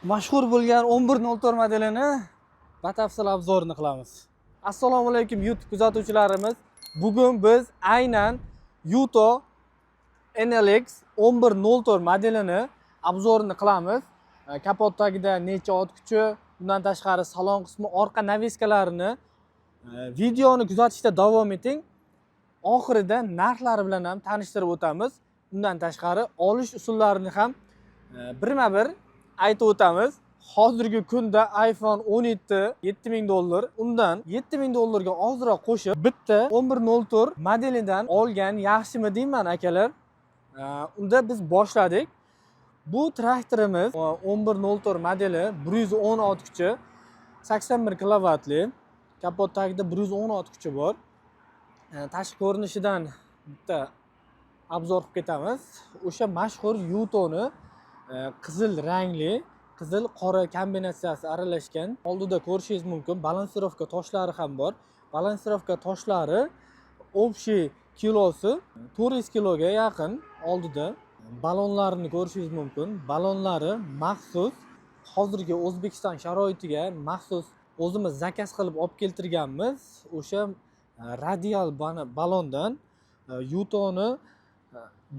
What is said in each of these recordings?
mashhur bo'lgan 1104 modelini batafsil obzorini qilamiz. Assalomu alaykum YouTube kuzatuvchilarimiz. Bugun biz aynan Yuto NLX 1104 modelini obzorini qilamiz. Kapot tagida necha ot kuchi, bundan tashqari salon qismi, orqa naviskalarini videoni kuzatishda davom eting. Oxirida narxlari bilan ham tanishtirib o'tamiz. Bundan tashqari olish usullarini ham birma-bir aytib o'tamiz. Hozirgi kunda iPhone 17 7000 dollar, undan 7000 dollarga ozroq qo'shib bitta 1104 modelidan olgan yaxshimi deyman akalar. Unda biz boshladik. Bu traktorimiz 1104 modeli 110 ot kuchi, 81 kilovatli. Kapot tagida 110 ot kuchi bor. Tashqi ko'rinishidan bitta obzor qilib ketamiz. O'sha mashhur Yutoni qizil rangli, qizil qora kombinatsiyasi aralashgan. Oldida ko'rishingiz mumkin, balansirovka toshlari ham bor. Balansirovka toshlari общий kilosi 400 kiloga yaqin. Oldida balonlarini ko'rishingiz mumkin. Balonlari maxsus hozirgi O'zbekiston sharoitiga maxsus o'zimiz zakaz qilib olib keltirganmiz. O'sha radial balondan Yutoni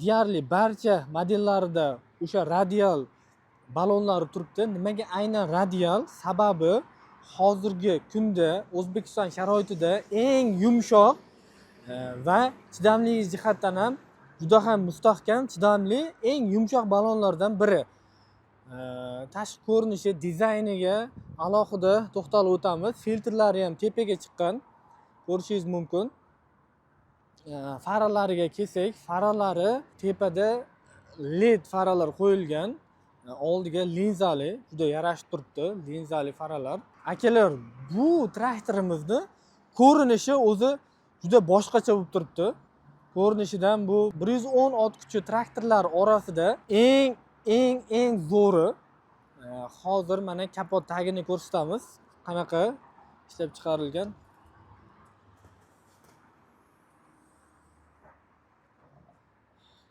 deyarli barcha modellarida o'sha radial balonlari turibdi. Nimaga aynan radial? Sababi hozirgi kunda O'zbekiston sharoitida eng yumshoq va chidamligi jihatdan ham juda ham mustahkam, chidamli, eng yumshoq balonlardan biri. Tashqi ko'rinishi, dizayniga alohida to'xtalib o'tamiz. Filtrlari ham tepaga chiqqan. Ko'rishingiz mumkin. Faralariga kelsak, faralari tepada LED faralar qo'yilgan. Oldiga linzali, juda yarashib turibdi, linzali faralar. Akalar, bu traktorimizni ko'rinishi o'zi juda boshqacha bo'lib turibdi. Ko'rinishidan bu 110 ot kuchi traktorlar orasida eng zo'ri. Hozir mana kapot tagini ko'rsatamiz, qanaqa ishlab chiqarilgan.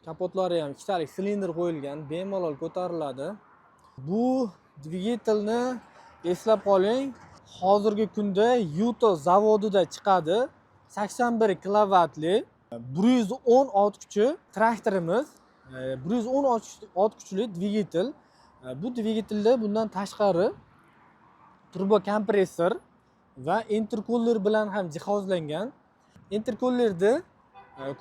Kapotlari ham ikkitalik silindr qo'yilgan, bemalol ko'tariladi. Bu dvigatelni eslab qoling, hozirgi kunda Yuto zavodida chiqadi. 81 kilovatli 110 ot kuchi traktorimiz. 110 ot kuchli dvigatel. Bu dvigatelda bundan tashqari turbo kompressor va interkuler bilan ham jihozlangan. Interkulerni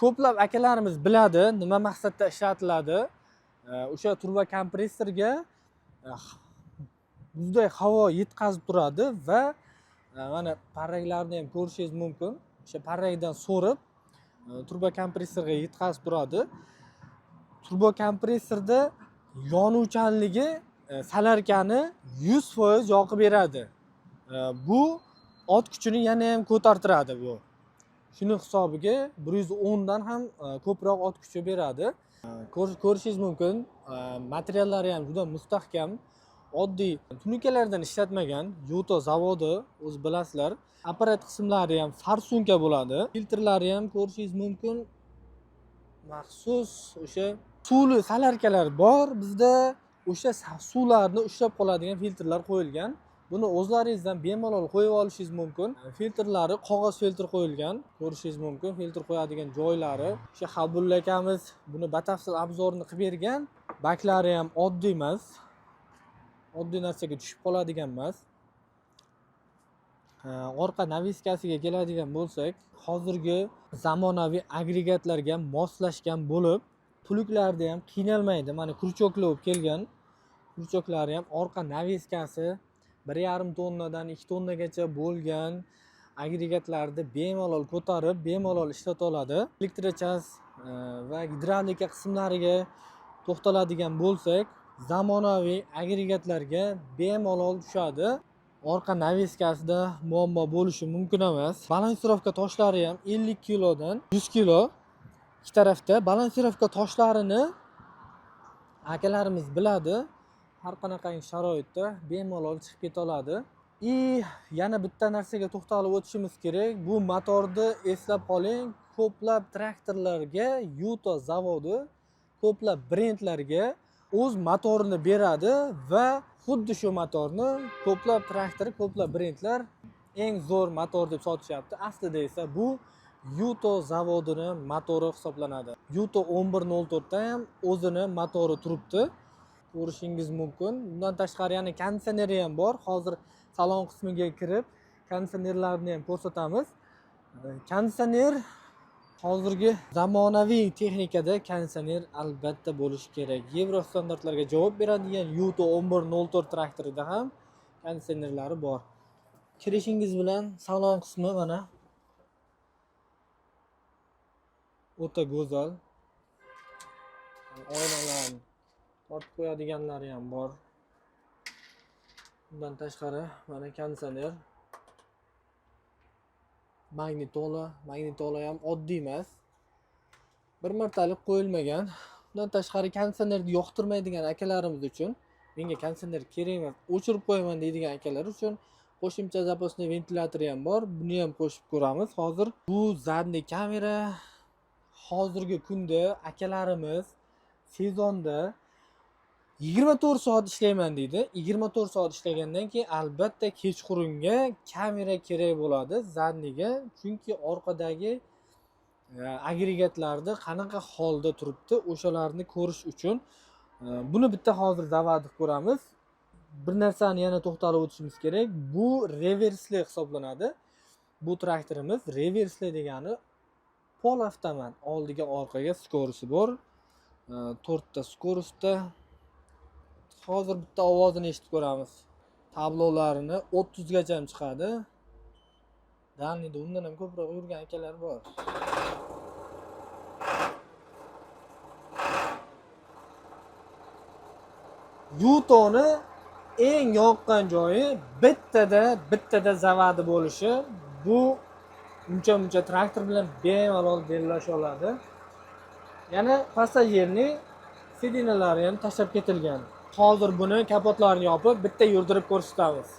ko'plab akalarimiz biladi, nima maqsadda ishlatiladi. O'sha turbo kompressorga buzday havo yetkazib turadi va mana parraklarni ham ko'rishingiz mumkin. O'sha parrakdan so'rib turbo kompressorga yetkazib turadi. Turbo kompressorda yonuvchanligi salarkani 100% yoqib beradi. Bu ot kuchini yana ham ko'tartiradi bu. Shuni hisobiga 110 dan ham ko'proq ot kuchi beradi. Ko'rishingiz mumkin, materiallari ham juda mustahkam. Oddiy tunukalardan ishlatmagan, Yuto zavodi, o'z bilasizlar. Apparat qismlari ham farsunka bo'ladi. Filtrlari ham ko'rishingiz mumkin. Maxsus o'sha suvli salarkalar bor. Bizda o'sha suvlarni ushlab qoladigan filtrlar qo'yilgan. Buni o'zlaringizdan bemalol qo'yib olishingiz mumkin. Filtrlari qog'oz filtr qo'yilgan. Ko'rishingiz mumkin, filtr qo'yadigan joylari. O'sha Habulla akamiz buni batafsil obzorini qilib bergan. Baklari ham oddiy emas. Oddiy narsaga tushib qoladigan emas. Orqa naviskasiga keladigan bo'lsak, hozirgi zamonaviy agregatlarga moslashgan bo'lib, puluklarda ham qiynalmaydi. Mana kurchokli bo'lib kelgan. Kurchoklari ham, orqa naviskasi 1,5 tonnadan 2 tonnagacha bo'lgan agregatlarni bemalol ko'tarib, bemalol ishlata oladi. Elektrochas va gidravlika qismlariga to'xtaladigan bo'lsak, zamonaviy agregatlarga bemalol tushadi. Orqa naviskasida muammo bo'lishi mumkin emas. Balansirovka toshlari ham 50 kilodan 100 kilo ikki tarafda. Balansirovka toshlarini akalarimiz biladi. Har qanaqangi sharoitda bemalol chiqib keta oladi. Yana bitta narsaga to'xtalib o'tishimiz kerak. Bu motorni eslab qoling, ko'plab traktorlarga Yuto zavodi ko'plab brendlarga o'z motorini beradi va Xuddi shu motorni ko'plab traktor, ko'plab brendlar eng zo'r motor deb sotishyapti. Aslida esa bu Yuto zavodini motori hisoblanadi. Yuto 1104 da ham o'zini motori turibdi. Ko'rishingiz mumkin. Bundan tashqari yana konditsioneri ham bor. Hozir salon qismiga kirib, konditsionerlarni ham ko'rsatamiz. Konditsioner hozirgi zamonaviy texnikada konditsioner albatta bo'lishi kerak. Yevro standartlarga javob beradigan Yuto 1104 traktorida ham konditsionerlari bor. Kirishingiz bilan salon qismi mana o'ta go'zal. Oynalarni tortib qo'yadiganlari ham bor. Bundan tashqari mana konditsioner. Magnitola ham oddiy emas. Bir martalik qo'yilmagan. Bundan tashqari konditsionerni yoqtirmaydigan akalarimiz uchun, menga konditsioner kerak emas, o'chirib qo'yaman deydigan akalar uchun qo'shimcha запасной ventilyatori ham bor. Buni ham qo'shib ko'ramiz hozir. Bu zadniy kamera. Hozirgi kunda akalarimiz sezonda 24 soat ishlayman deydi. 24 soat ishlagandan keyin albatta kechqurunga kamera kerak bo'ladi zadniga, chunki orqadagi agregatlarda qanaqa holda turibdi, o'shalarni ko'rish uchun. Buni bitta hozir zavodni ko'ramiz. Bir narsani yana to'xtalib o'tishimiz kerak. Bu reversli hisoblanadi. Bu traktorimiz reversli degani pol avtomat. Oldiga orqaga skorisi bor. 4 ta skorusda. Hozir bitta ovozini eshitib ko'ramiz. Tablolarini 30 gacha ham chiqadi. Danida undan ham ko'proq yurgan akalar bor. Yutoni eng yoqqan joyi bittada zavodi bo'lishi. Bu uncha traktor bilan bemalol bellasha oladi. Yana passajirning sidinalari ham tashlab ketilgan. Hozir buni kapotlarini yopib bitta yurdirib ko'rsatamiz.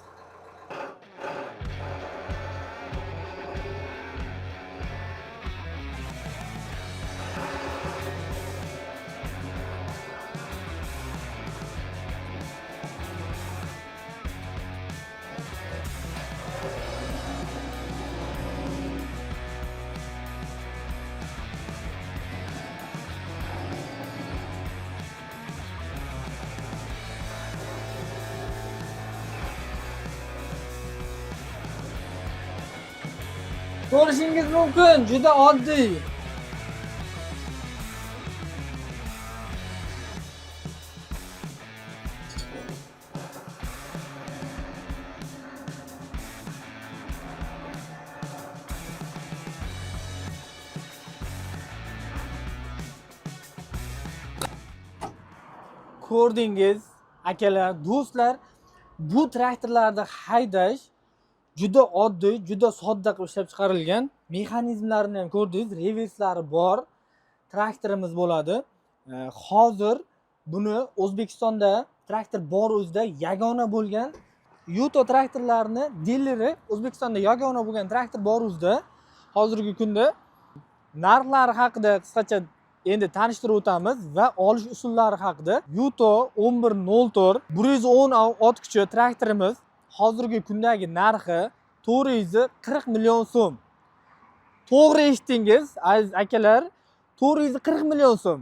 Ko'rishingiz mumkin, juda oddiy. Ko'rdingiz, akalar, do'stlar, bu traktorlarni haydash juda oddiy, juda sodda qilib ishlab chiqarilgan. Mexanizmlarini ham ko'rdingiz, reverslari bor. Traktorimiz bo'ladi. Hozir buni O'zbekistonda traktor bor o'zida yagona bo'lgan Yuto traktorlarini dileri O'zbekistonda yagona bo'lgan traktor bor o'zida. Hozirgi kunda narxlari haqida qisqacha endi tanishtirib o'tamiz va olish usullari haqida. Yuto 1104 110 ot kuchi traktorimiz hozirgi kundagi narxi 440 million so'm. To'g'ri eshitdingiz, aziz akalar, 440 million so'm.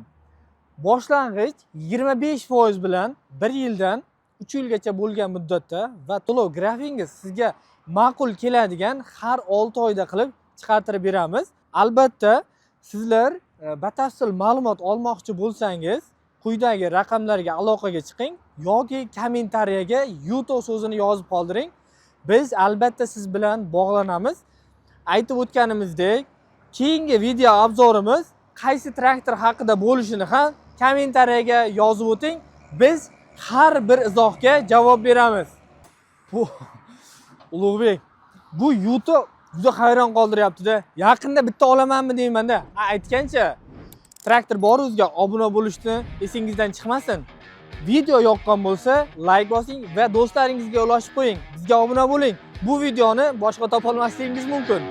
Boshlang'ich 25% bilan 1 yildan 3 yilgacha bo'lgan muddatda va to'lov grafingiz sizga ma'qul keladigan har 6 oyda qilib chiqartirib beramiz. Albatta, sizlar batafsil ma'lumot olmoqchi bo'lsangiz, quyidagi raqamlarga aloqaga chiqing yoki kommentariyaga Yuto so'zini yozib qoldiring. Biz albatta siz bilan bog'lanamiz. Aytib o'tganimizdek, keyingi video obzorimiz qaysi traktor haqida bo'lishini ham kommentariyaga yozib o'ting. Biz har bir izohga javob beramiz. Ulug'bek, bu Yuto juda hayron qoldiryapti-da. Yaqinda bitta olamanmi deymanda. Aytgancha, traktor bor o'ziga obuna bo'lishni esingizdan chiqmasin. Video yoqqan bo'lsa, like bosing va do'stlaringizga ulashib qo'ying. Bizga obuna bo'ling. Bu videoni boshqa topa olmasligingiz mumkin.